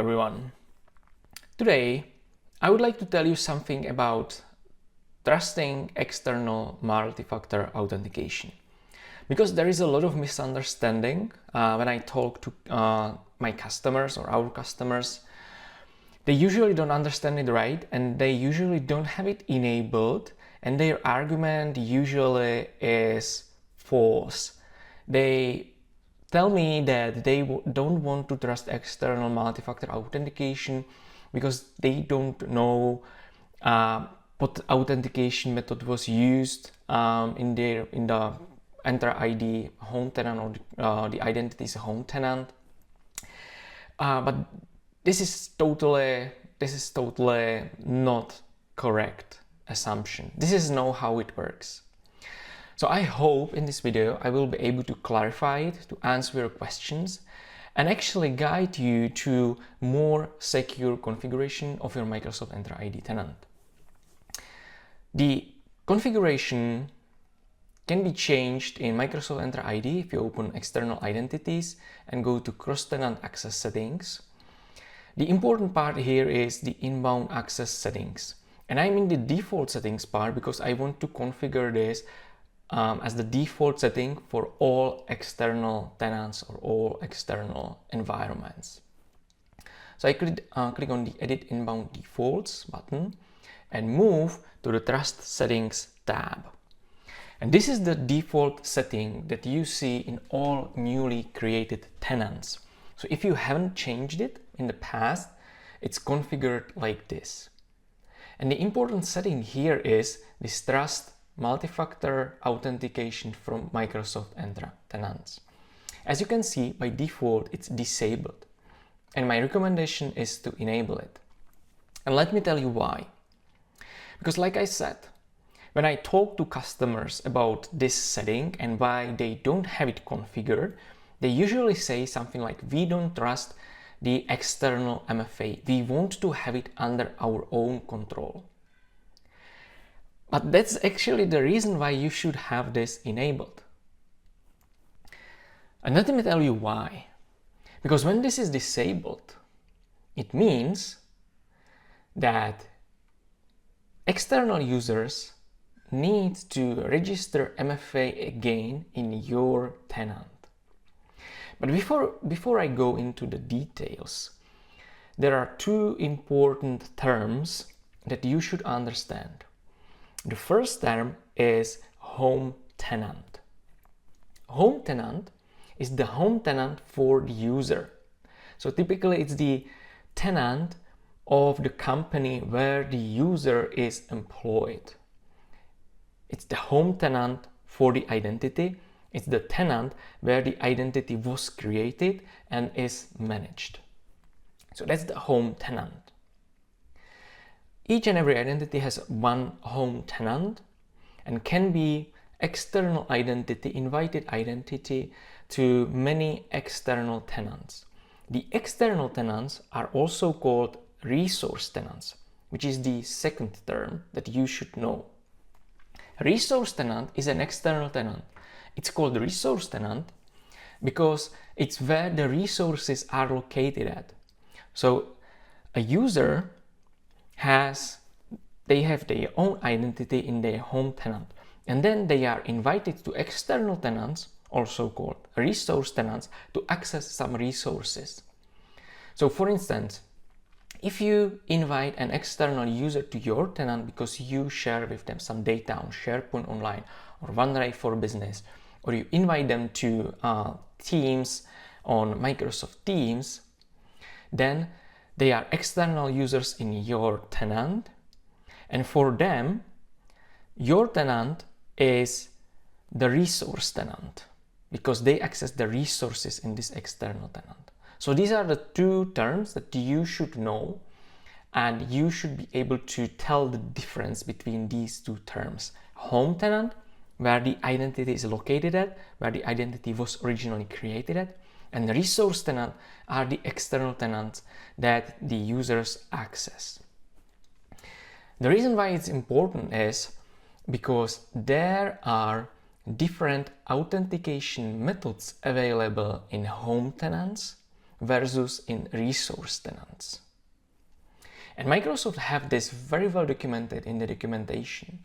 everyone. Today, I would like to tell you something about trusting external multi-factor authentication. Because there is a lot of misunderstanding when I talk to my customers or our customers. They usually don't understand it right, and they usually don't have it enabled, and their argument usually is false. They tell me that they don't want to trust external multi-factor authentication because they don't know what authentication method was used in the Entra ID home tenant, or the identity is a home tenant. But this is totally not correct assumption. This is not how it works. So I hope in this video I will be able to clarify it, to answer your questions, and actually guide you to more secure configuration of your Microsoft Entra ID tenant. The configuration can be changed in Microsoft Entra ID if you open external identities and go to cross-tenant access settings. The important part here is the inbound access settings. And I'm in the default settings part because I want to configure this as the default setting for all external tenants or all external environments. So I click on the Edit Inbound Defaults button and move to the Trust Settings tab. And this is the default setting that you see in all newly created tenants. So if you haven't changed it in the past, it's configured like this. And the important setting here is this Trust Multi-factor authentication from Microsoft Entra tenants. As you can see, by default it's disabled, and my recommendation is to enable it. And let me tell you why. Because like I said, when I talk to customers about this setting and why they don't have it configured, they usually say something like, we don't trust the external MFA, we want to have it under our own control. But that's actually the reason why you should have this enabled. And let me tell you why. Because when this is disabled, it means that external users need to register MFA again in your tenant. But before I go into the details, there are two important terms that you should understand. The first term is home tenant. Home tenant is the home tenant for the user. So typically it's the tenant of the company where the user is employed. It's the home tenant for the identity. It's the tenant where the identity was created and is managed. So that's the home tenant. Each and every identity has one home tenant and can be external identity, invited identity to many external tenants. The external tenants are also called resource tenants, which is the second term that you should know. Resource tenant is an external tenant. It's called resource tenant because it's where the resources are located at. So a user they have their own identity in their home tenant, and then they are invited to external tenants, also called resource tenants, to access some resources. So for instance, if you invite an external user to your tenant because you share with them some data on SharePoint Online or OneDrive for Business, or you invite them to Teams on Microsoft Teams, then they are external users in your tenant, and for them, your tenant is the resource tenant because they access the resources in this external tenant. So these are the two terms that you should know, and you should be able to tell the difference between these two terms. Home tenant, where the identity is located at, where the identity was originally created at, and the resource tenant are the external tenants that the users access. The reason why it's important is because there are different authentication methods available in home tenants versus in resource tenants. And Microsoft have this very well documented in the documentation.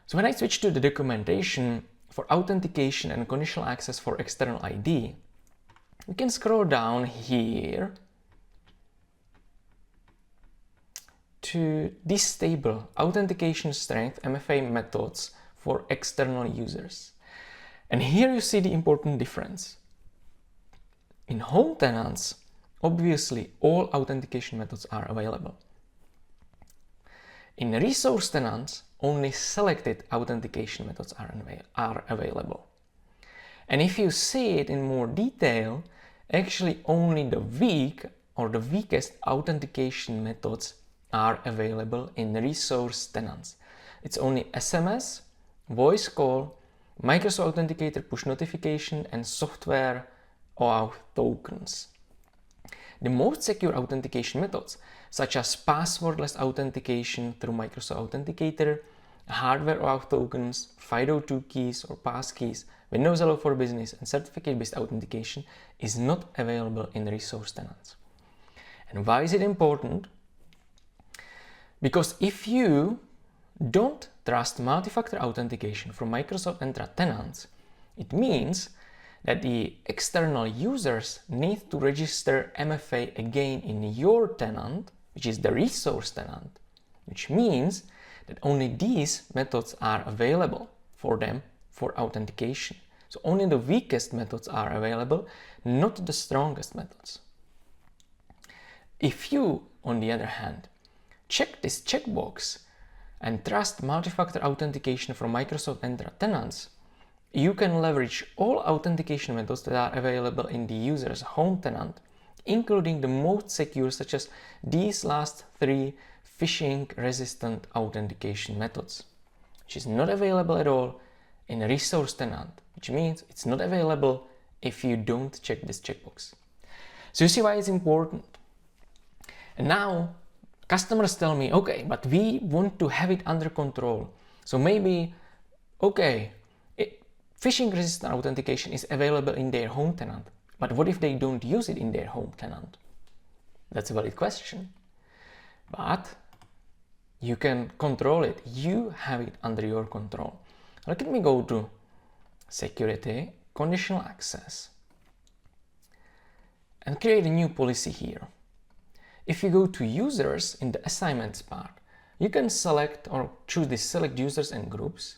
So when I switch to the documentation for authentication and conditional access for external ID, we can scroll down here to this table, authentication strength MFA methods for external users. And here you see the important difference. In home tenants, obviously all authentication methods are available. In resource tenants, only selected authentication methods are available. And if you see it in more detail, actually only the weak or the weakest authentication methods are available in resource tenants. It's only SMS, voice call, Microsoft Authenticator push notification, and software OAuth tokens. The most secure authentication methods, such as passwordless authentication through Microsoft Authenticator, hardware OAuth tokens, FIDO2 keys or passkeys, Windows Hello for Business, and certificate-based authentication, is not available in resource tenants. And why is it important? Because if you don't trust multi-factor authentication from Microsoft Entra tenants, it means that the external users need to register MFA again in your tenant, which is the resource tenant, which means that only these methods are available for them for authentication. So only the weakest methods are available, not the strongest methods. If you, on the other hand, check this checkbox and trust multi-factor authentication from Microsoft Entra tenants, you can leverage all authentication methods that are available in the user's home tenant, including the most secure, such as these last three phishing-resistant authentication methods, which is not available at all in a resource tenant, which means it's not available if you don't check this checkbox. So you see why it's important. And now customers tell me, okay, but we want to have it under control. So maybe, okay, phishing-resistant authentication is available in their home tenant, but what if they don't use it in their home tenant? That's a valid question. But you can control it. You have it under your control. Let me go to security, conditional access, and create a new policy here. If you go to users in the assignments part, you can select or choose this select users and groups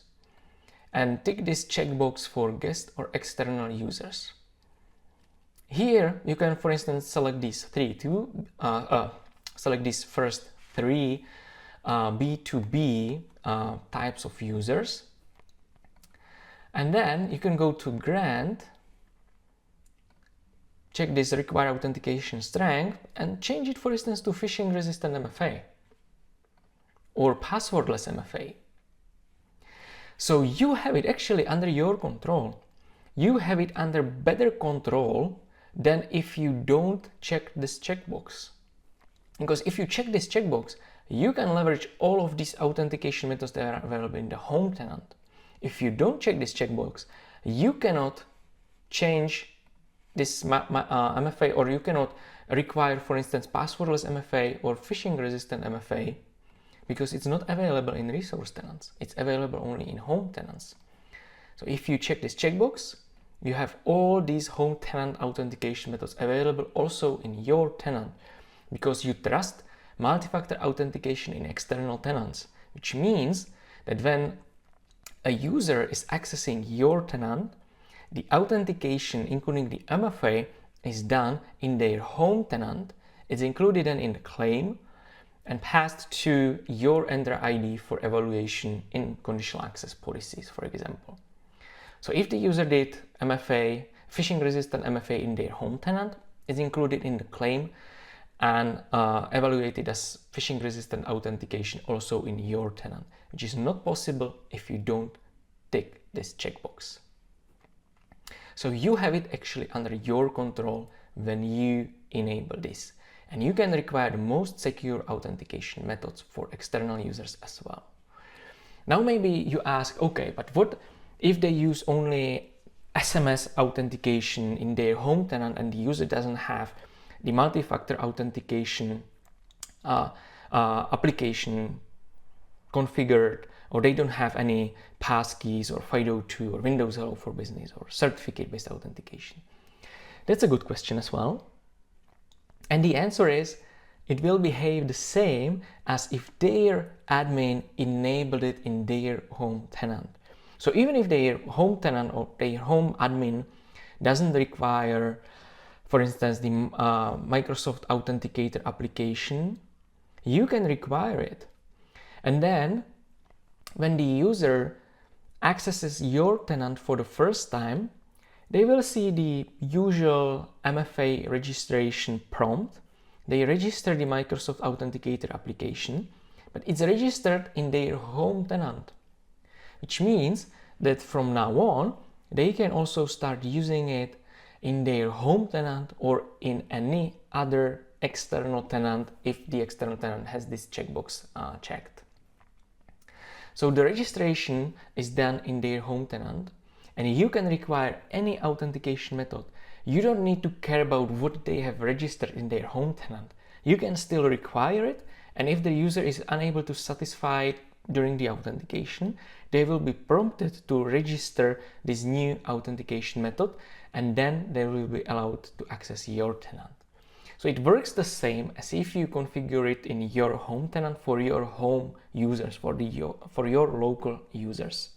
and tick this checkbox for guest or external users. Here you can, for instance, select these select these first three B2B types of users, and then you can go to grant, check this require authentication strength, and change it, for instance, to phishing resistant MFA or passwordless MFA. So you have it actually under your control. You have it under better control than if you don't check this checkbox. Because if you check this checkbox, you can leverage all of these authentication methods that are available in the home tenant. If you don't check this checkbox, you cannot change this MFA, or you cannot require, for instance, passwordless MFA or phishing resistant MFA, because it's not available in resource tenants. It's available only in home tenants. So if you check this checkbox, you have all these home tenant authentication methods available also in your tenant, because you trust multi-factor authentication in external tenants, which means that when a user is accessing your tenant, the authentication, including the MFA, is done in their home tenant. It's included then in the claim and passed to your Entra ID for evaluation in conditional access policies, for example. So if the user did MFA, phishing resistant MFA in their home tenant, it's included in the claim and evaluated as phishing resistant authentication also in your tenant, which is not possible if you don't tick this checkbox. So you have it actually under your control when you enable this, and you can require the most secure authentication methods for external users as well. Now maybe you ask, okay, but what if they use only SMS authentication in their home tenant and the user doesn't have the multi-factor authentication application configured, or they don't have any passkeys or FIDO2 or Windows Hello for Business or certificate-based authentication? That's a good question as well. And the answer is, it will behave the same as if their admin enabled it in their home tenant. So even if their home tenant or their home admin doesn't require, for instance, the Microsoft Authenticator application, you can require it. And then when the user accesses your tenant for the first time, they will see the usual MFA registration prompt. They register the Microsoft Authenticator application, but it's registered in their home tenant, which means that from now on, they can also start using it in their home tenant or in any other external tenant if the external tenant has this checkbox checked. So the registration is done in their home tenant, and you can require any authentication method. You don't need to care about what they have registered in their home tenant. You can still require it, and if the user is unable to satisfy it during the authentication, they will be prompted to register this new authentication method, and then they will be allowed to access your tenant. So it works the same as if you configure it in your home tenant for your home users, for your local users.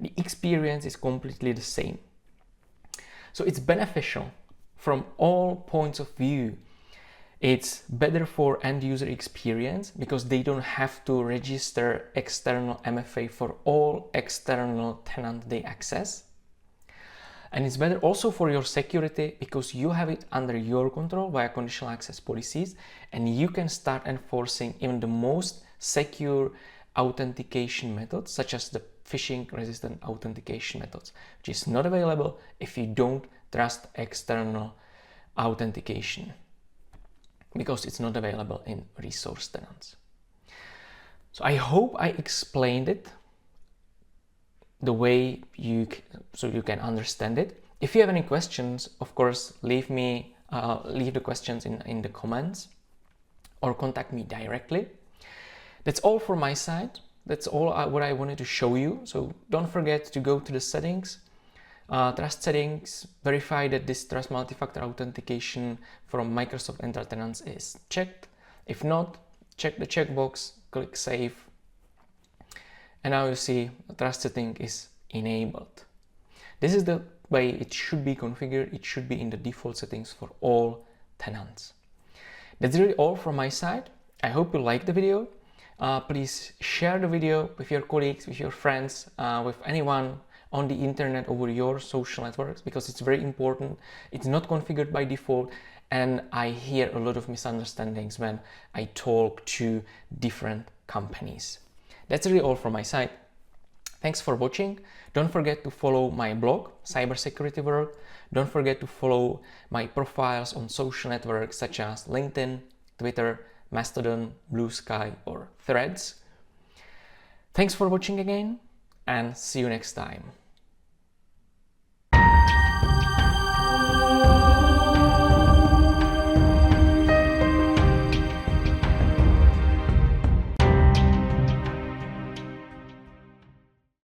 The experience is completely the same. So it's beneficial from all points of view. It's better for end user experience because they don't have to register external MFA for all external tenants they access. And it's better also for your security because you have it under your control via conditional access policies, and you can start enforcing even the most secure authentication methods, such as the phishing resistant authentication methods, which is not available if you don't trust external authentication, because it's not available in resource tenants. So I hope I explained it the way you can understand it. If you have any questions, of course, leave the questions in the comments or contact me directly. That's all from my side. That's all what I wanted to show you. So don't forget to go to the settings, trust settings, verify that this trust multi-factor authentication from Microsoft Entra tenants is checked. If not, check the checkbox, click save, and now you see the trust setting is enabled. This is the way it should be configured. It should be in the default settings for all tenants. That's really all from my side. I hope you liked the video. Please share the video with your colleagues, with your friends, with anyone on the internet over your social networks, because it's very important. It's not configured by default, and I hear a lot of misunderstandings when I talk to different companies. That's really all from my side. Thanks for watching. Don't forget to follow my blog, Cybersecurity World. Don't forget to follow my profiles on social networks such as LinkedIn, Twitter, Mastodon, Blue Sky, or Threads. Thanks for watching again, and see you next time.